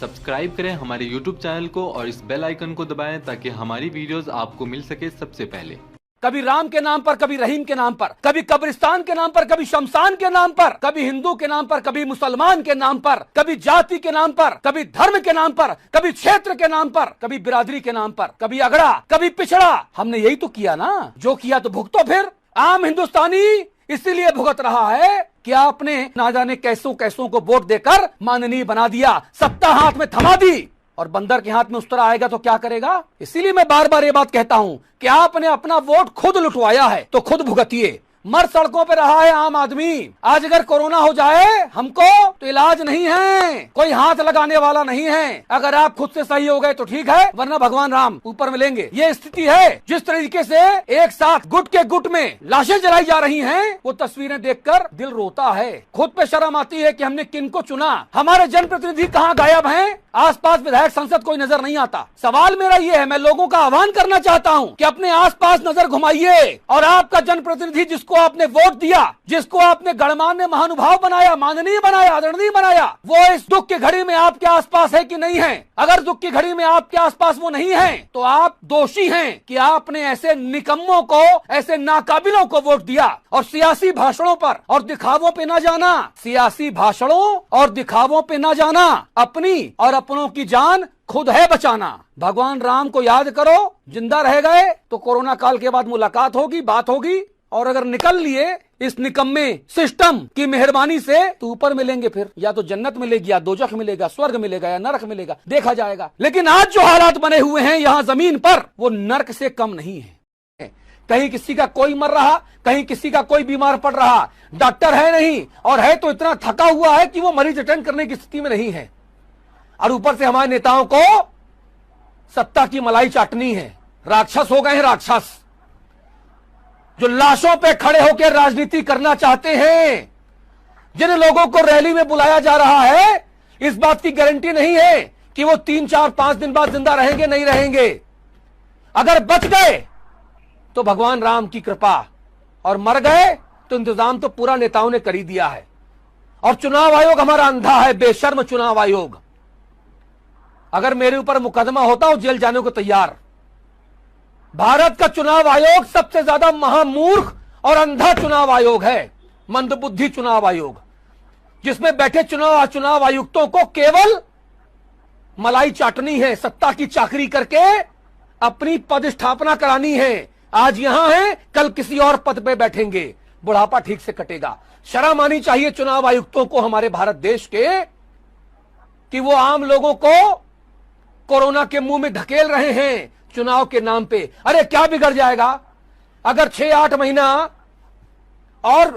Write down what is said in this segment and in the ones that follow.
Subscribe करें हमारे YouTube channel को और इस बेल आइकन को दबाएं ताकि हमारी वीडियोस आपको मिल सके सबसे पहले। कभी राम के नाम पर, कभी रहीम के नाम पर, कभी कब्रिस्तान के नाम पर, कभी शमशान के नाम पर, कभी हिंदू के नाम पर, कभी मुसलमान के नाम पर, कभी जाति के नाम पर, कभी धर्म के नाम पर, कभी क्षेत्र के नाम पर, कभी बिरादरी के नाम पर, कभी अगड़ा, कभी पिछड़ा। हमने यही तो किया ना, जो किया तो भुगतो। फिर आम हिंदुस्तानी इसीलिए भुगत रहा है कि आपने ना जाने कैसों कैसों को वोट देकर माननीय बना दिया, सत्ता हाथ में थमा दी, और बंदर के हाथ में उस तरह आएगा तो क्या करेगा। इसीलिए मैं बार बार ये बात कहता हूं कि आपने अपना वोट खुद लुटवाया है तो खुद भुगतिए। मर सड़कों पे रहा है आम आदमी। आज अगर कोरोना हो जाए हमको तो इलाज नहीं है, कोई हाथ लगाने वाला नहीं है। अगर आप खुद से सही हो गए तो ठीक है, वरना भगवान राम ऊपर मिलेंगे। ये स्थिति है। जिस तरीके से एक साथ गुट के गुट में लाशें जलाई जा रही हैं, वो तस्वीरें देखकर दिल रोता है। खुद पे शर्म आती है कि हमने किनको चुना। हमारे जनप्रतिनिधि कहाँ गायब हैं? आसपास विधायक संसद कोई नजर नहीं आता। सवाल मेरा ये है, मैं लोगों का आह्वान करना चाहता हूँ कि अपने आसपास नजर घुमाइए और आपका जनप्रतिनिधि जिसको आपने वोट दिया, जिसको आपने गणमान्य महानुभाव बनाया, माननीय बनाया, आदरणीय बनाया, वो इस दुख की घड़ी में आपके आसपास है कि नहीं है? अगर दुख की घड़ी में आपके आसपास वो नहीं है तो आप दोषी हैं कि आपने ऐसे निकम्मों को, ऐसे नाकाबिलों को वोट दिया। और सियासी भाषणों पर और दिखावों पे ना जाना, सियासी भाषणों और दिखावों पे ना जाना, अपनी और अपनों की जान खुद है बचाना। भगवान राम को याद करो, जिंदा रह गए तो कोरोना काल के बाद मुलाकात होगी, बात होगी, और अगर निकल लिए इस निकम्मे सिस्टम की मेहरबानी से तो ऊपर मिलेंगे। फिर या तो जन्नत मिलेगी, या दोजख मिलेगा, स्वर्ग मिलेगा, या नरक मिलेगा, देखा जाएगा। लेकिन आज जो हालात बने हुए हैं यहाँ जमीन पर, वो नरक से कम नहीं है। कहीं किसी का कोई मर रहा, कहीं किसी का कोई बीमार पड़ रहा, डॉक्टर है नहीं, और है तो इतना थका हुआ है कि वो मरीज अटेंड करने की स्थिति में नहीं है। और ऊपर से हमारे नेताओं को सत्ता की मलाई चाटनी है। राक्षस हो गए हैं, राक्षस, जो लाशों पे खड़े होकर राजनीति करना चाहते हैं। जिन लोगों को रैली में बुलाया जा रहा है, इस बात की गारंटी नहीं है कि वो 3, 4, 5 दिन बाद जिंदा रहेंगे, नहीं रहेंगे। अगर बच गए तो भगवान राम की कृपा, और मर गए तो इंतजाम तो पूरा नेताओं ने कर ही दिया है। और चुनाव आयोग हमारा अंधा है, बेशर्म चुनाव आयोग। अगर मेरे ऊपर मुकदमा होता हूं जेल जाने को तैयार। भारत का चुनाव आयोग सबसे ज्यादा महामूर्ख और अंधा चुनाव आयोग है, मंदबुद्धि चुनाव आयोग, जिसमें बैठे चुनाव आयुक्तों को केवल मलाई चाटनी है, सत्ता की चाकरी करके अपनी पद स्थापना करानी है। आज यहां है, कल किसी और पद पे बैठेंगे, बुढ़ापा ठीक से कटेगा। शर्म आनी चाहिए चुनाव आयुक्तों को हमारे भारत देश के, कि वो आम लोगों को कोरोना के मुंह में धकेल रहे हैं चुनाव के नाम पे। अरे क्या बिगड़ जाएगा अगर 6-8 महीना और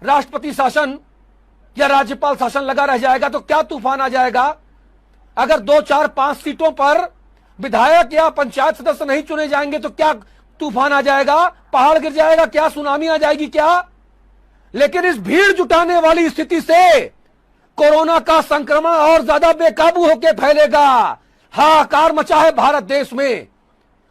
राष्ट्रपति शासन या राज्यपाल शासन लगा रह जाएगा तो क्या तूफान आ जाएगा। अगर 2, 4, 5 सीटों पर विधायक या पंचायत सदस्य नहीं चुने जाएंगे तो क्या तूफान आ जाएगा, पहाड़ गिर जाएगा क्या, सुनामी आ जाएगी क्या। लेकिन इस भीड़ जुटाने वाली स्थिति से कोरोना का संक्रमण और ज्यादा बेकाबू होकर फैलेगा। हाहाकार मचा है भारत देश में,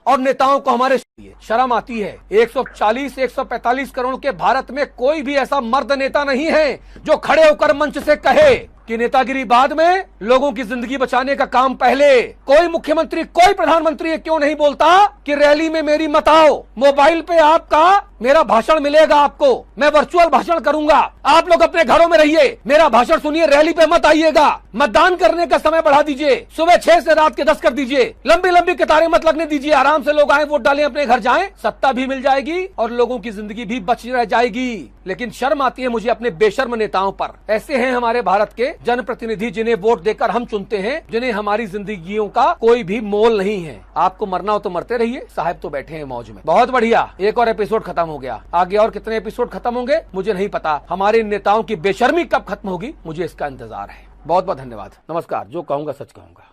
और नेताओं को हमारे शर्म आती है। 140-145 करोड़ के भारत में कोई भी ऐसा मर्द नेता नहीं है जो खड़े होकर मंच से कहे कि नेतागिरी बाद में, लोगों की जिंदगी बचाने का काम पहले। कोई मुख्यमंत्री, कोई प्रधानमंत्री क्यों नहीं बोलता कि रैली में मेरी मत आओ, मोबाइल पे आपका मेरा भाषण मिलेगा, आपको मैं वर्चुअल भाषण करूंगा, आप लोग अपने घरों में रहिए, मेरा भाषण सुनिए, रैली पे मत आइएगा। मतदान करने का समय बढ़ा दीजिए, सुबह 6 से रात के 10 कर दीजिए, लंबी लंबी कतारें मत लगने दीजिए, आराम से लोग आए, वोट डालें, अपने घर जाएं, सत्ता भी मिल जाएगी और लोगों की जिंदगी भी बच रह जाएगी। लेकिन शर्म आती है मुझे अपने बेशर्म नेताओं पर। ऐसे हैं हमारे भारत के जनप्रतिनिधि जिन्हें वोट देकर हम चुनते हैं, जिन्हें हमारी जिंदगियों का कोई भी मोल नहीं है। आपको मरना हो तो मरते रहिए, साहब तो बैठे हैं मौज में। बहुत बढ़िया, एक और एपिसोड खत्म हो गया। आगे और कितने एपिसोड खत्म होंगे मुझे नहीं पता। हमारे नेताओं की बेशर्मी कब खत्म होगी मुझे इसका इंतजार है। बहुत बहुत धन्यवाद, नमस्कार। जो कहूंगा सच कहूंगा।